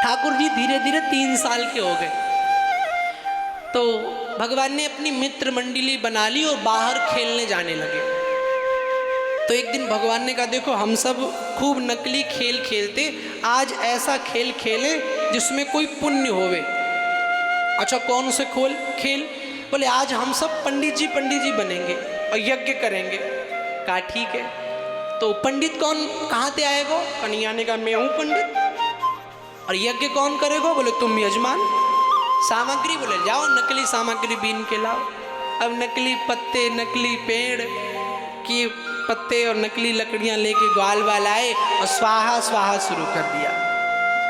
ठाकुर जी धीरे धीरे 3 साल के हो गए तो भगवान ने अपनी मित्र मंडली बना ली और बाहर खेलने जाने लगे। तो एक दिन भगवान ने कहा देखो हम सब खूब नकली खेल खेलते, आज ऐसा खेल खेलें जिसमें कोई पुण्य होवे। अच्छा कौन से खेल? बोले आज हम सब पंडित जी बनेंगे और यज्ञ करेंगे। कहा ठीक है। तो पंडित कौन कहाँ से आएगो? कन्हैया ने कहा मैं हूँ पंडित। और यज्ञ कौन करेगो? बोले तुम यजमान। सामग्री? बोले जाओ नकली सामग्री बीन के लाओ। अब नकली पत्ते, नकली पेड़ की पत्ते और नकली लकड़ियां लेके ग्वाल वाल आए और स्वाहा स्वाहा शुरू कर दिया।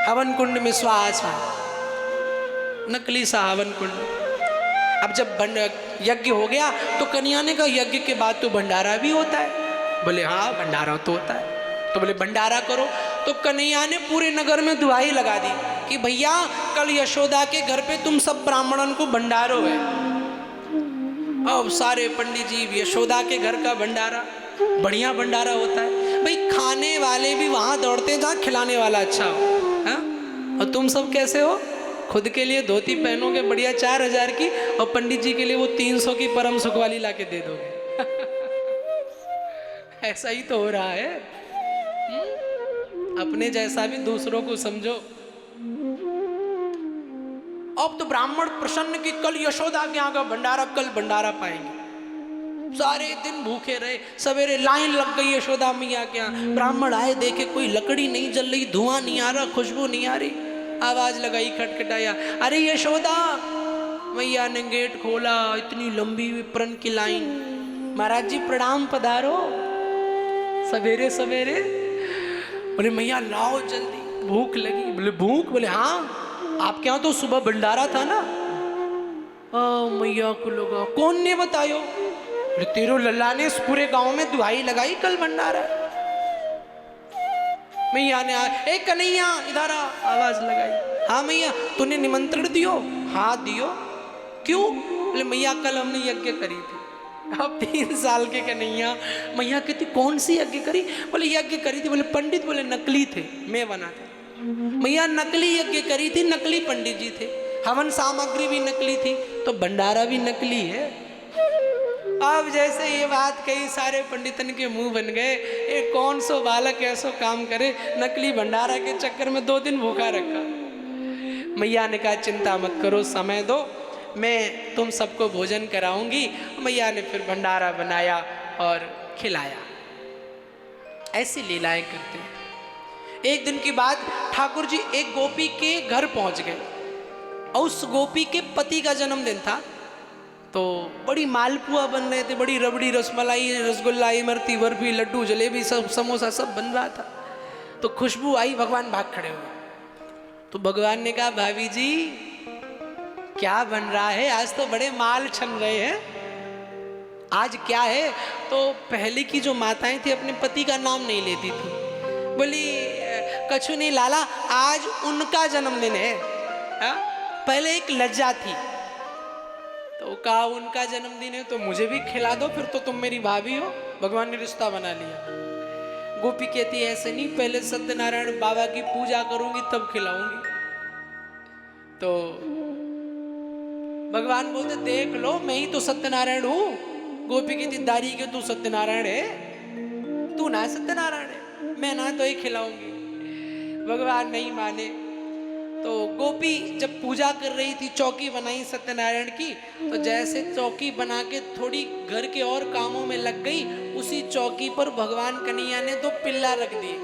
हवन कुंड में स्वाहा स्वाहा, नकली सा हवन कुंड। अब जब यज्ञ हो गया तो कन्हैया ने कहा यज्ञ के बाद तो भंडारा भी होता है। बोले हाँ भंडारा तो होता है। तो बोले भंडारा करो। तो कन्हैया ने पूरे नगर में दुहाई लगा दी कि भैया कल यशोदा के घर पे तुम सब ब्राह्मणों को भंडारो है। अब सारे पंडित जी यशोदा के घर का भंडारा, बढ़िया भंडारा होता है भाई। खाने वाले भी वहां दौड़ते जहाँ खिलाने वाला अच्छा हो। हा? और तुम सब कैसे हो? खुद के लिए धोती पहनोगे बढ़िया 4000 की और पंडित जी के लिए वो 300 की परम सुख वाली ला के दे दोगे। ऐसा ही तो हो रहा है। अपने जैसा भी दूसरों को समझो। अब तो ब्राह्मण प्रसन्न कि कल यशोदा के यहाँ का भंडारा, कल भंडारा पाएंगे। सारे दिन भूखे रहे, सवेरे लाइन लग गई यशोदा मैया के यहाँ। ब्राह्मण आए, देखे कोई लकड़ी नहीं जल रही, धुआं नहीं आ रहा, खुशबू नहीं आ रही। आवाज लगाई, खटखटाया, अरे यशोदा। मैया ने गेट खोला, इतनी लंबी विप्रण की लाइन। महाराज जी प्रणाम, पधारो। सवेरे सवेरे बोले मैया लाओ जल्दी, भूख लगी। बोले भूख? बोले हाँ आपके यहाँ तो सुबह भंडारा था ना। मैया को लगा कौन ने बतायो? बोले तेरो लल्ला ने इस पूरे गांव में दुहाई लगाई कल भंडारा। मैया ने ए कन्हैया इधर आ, आवाज लगाई। हाँ मैया तूने निमंत्रण दियो? हाँ दियो। क्यों? बोले मैया कल हमने यज्ञ करी थी। अब 3 साल के कन्हैया। मैया कहती कौन सी यज्ञ करी? बोले यज्ञ करी थी। बोले पंडित? बोले नकली थे, मैं बना था। मैया नकली यज्ञ करी थी, नकली पंडित जी थे, हवन सामग्री भी नकली थी, तो भंडारा भी नकली है। अब जैसे ये बात कही सारे पंडितन के मुंह बन गए। ये कौन सो बालक ऐसो काम करे, नकली भंडारा के चक्कर में 2 दिन भूखा रखा। मैया ने कहा चिंता मत करो, समय दो, मैं तुम सबको भोजन कराऊंगी। मैया ने फिर भंडारा बनाया और खिलाया। ऐसी लीलाएं करते हैं। एक दिन की बात, ठाकुर जी एक गोपी के घर पहुंच गए और उस गोपी के पति का जन्मदिन था। तो बड़ी मालपुआ बन रहे थे, बड़ी रबड़ी, रसमलाई, रसगुल्ला, इमरती, बर्फी, लड्डू, जलेबी, सब समोसा सब बन रहा था। तो खुशबू आई, भगवान भाग खड़े हुए। तो भगवान ने कहा भाभी जी क्या बन रहा है? आज तो बड़े माल छन रहे हैं। आज क्या है? तो पहले की जो माताएं थी अपने पति का नाम नहीं लेती थी। बोली कछु नहीं लाला, आज उनका जन्मदिन है। हा? पहले एक लज्जा थी। तो कहा उनका जन्मदिन है तो मुझे भी खिला दो, फिर तो तुम मेरी भाभी हो। भगवान ने रिश्ता बना लिया। गोपी कहती है ऐसे नहीं, पहले सत्यनारायण बाबा की पूजा करूंगी तब खिलाऊंगी। तो भगवान बोलते देख लो मैं ही तो सत्यनारायण हूं। गोपी कहती दारी के तू सत्यनारायण है? तू ना सत्यनारायण है, मैं ना तो ही खिलाऊंगी। भगवान नहीं माने। तो गोपी जब पूजा कर रही थी, चौकी बनाई सत्यनारायण की, तो जैसे चौकी बना के थोड़ी घर के और कामों में लग गई, उसी चौकी पर भगवान कन्हैया ने 2 पिल्ला रख दिए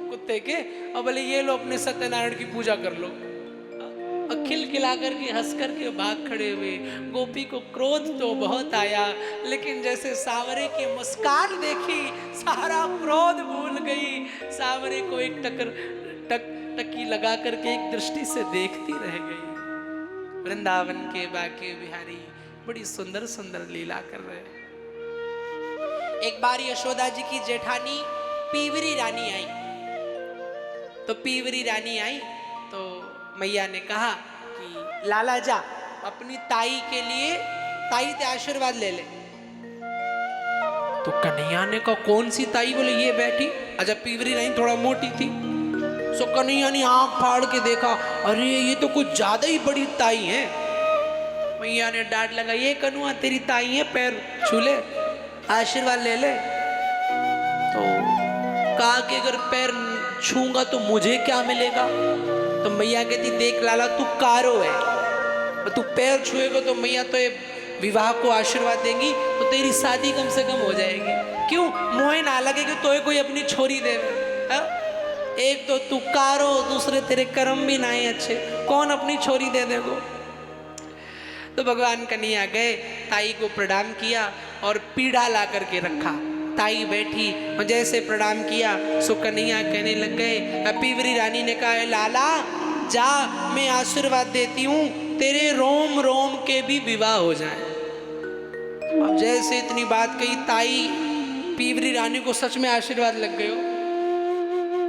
कुत्ते के और बोले ये लो अपने सत्यनारायण की पूजा कर लो। और खिलखिला करके हंस करके भाग खड़े हुए। गोपी को क्रोध तो बहुत आया, लेकिन जैसे सांवरे की मुस्कान देखी सारा क्रोध भूल गई। सांवरे को एक टकी लगा करके एक दृष्टि से देखती रह गई। वृंदावन के बाके बिहारी बड़ी सुंदर सुंदर लीला कर रहे। एक बार यशोदा जी की जेठानी पीवरी रानी आई। तो पीवरी रानी आई तो मैया ने कहा कि लाला जा अपनी ताई के लिए, ताई से आशीर्वाद ले ले। तो कन्हैया ने कहा कौन सी ताई? बोले ये बैठी। अच्छा पीवरी रानी थोड़ा मोटी थी। सो कन्हैया ने आंख फाड़ के देखा, अरे ये तो कुछ ज्यादा ही बड़ी ताई है। मैया ने डांट लगा, ये कनुआ तेरी ताई है, पैर छू ले, आशीर्वाद ले ले। तो कहा कि अगर पैर छूंगा तो मुझे क्या मिलेगा? तो मैया कहती, देख लाला तू कारो है, तू पैर छुएगा तो मैया तो ये विवाह को आशीर्वाद देंगी, तो तेरी शादी कम से कम हो जाएगी। क्यों मोहे ना लगे कि तोए कोई अपनी छोरी देवे। एक तो तू कारो, दूसरे तेरे कर्म भी ना है अच्छे, कौन अपनी छोरी दे देगो। तो भगवान कन्हैया गए, ताई को प्रणाम किया और पीढ़ा ला करके रखा। ताई बैठी और जैसे प्रणाम किया सो कन्हैया कहने लग गए। पीवरी रानी ने कहा, लाला जा, मैं आशीर्वाद देती हूँ, तेरे रोम रोम के भी विवाह हो जाए। अब जैसे इतनी बात कही, ताई पीवरी रानी को सच में आशीर्वाद लग गए हो।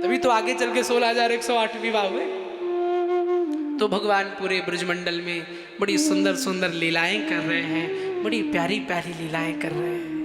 तभी तो आगे चल के 16,108 विवाह हुए। तो भगवान पूरे ब्रजमंडल में बड़ी सुंदर सुंदर लीलाएं कर रहे हैं, बड़ी प्यारी प्यारी लीलाएं कर रहे हैं।